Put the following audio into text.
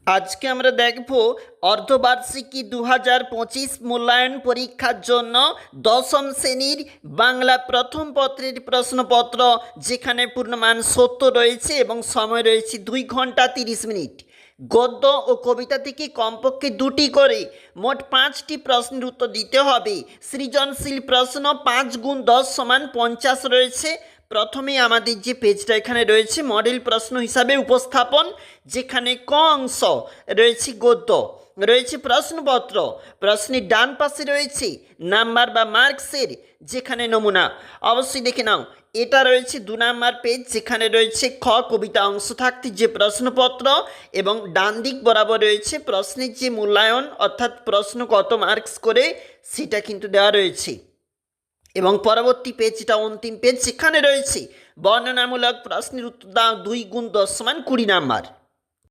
আজকে আমরা দেখব অর্ধবার্ষিকী 2025 মূল্যায়ন পরীক্ষার জন্য দশম শ্রেণীর বাংলা প্রথম পত্রের প্রশ্নপত্র, যেখানে পূর্ণমান 70 রয়েছে এবং সময় রয়েছে 2 ঘন্টা 30 মিনিট। গদ্য ও কবিতা থেকে কমপক্ষে 2টি করে মোট 5টি প্রশ্নের উত্তর দিতে হবে। সৃজনশীল প্রশ্ন 5 গুণ 10 সমান 50 রয়েছে। প্রথমে আমাদের যে পেজটা এখানে রয়েছে মডেল প্রশ্ন হিসাবে উপস্থাপন, যেখানে ক অংশ রয়েছে গদ্য, রয়েছে প্রশ্নপত্র, প্রশ্নের ডান পাশে রয়েছে নাম্বার বা মার্কসের যেখানে নমুনা। অবশ্যই দেখে নাও, এটা রয়েছে 2 নাম্বার পেজ, যেখানে রয়েছে খ কবিতা অংশ থাকতে যে প্রশ্নপত্র, এবং ডান দিক বরাবর রয়েছে প্রশ্নের যে মূল্যায়ন, অর্থাৎ প্রশ্ন কত মার্কস করে সেটা কিন্তু দেওয়া রয়েছে। এবং পরবর্তী পেজটা অন্তিম পেজ, সেখানে রয়েছে বর্ণনামূলক প্রশ্নের উত্তর দাও 2 গুণ 10 সমান 20 নাম্বার।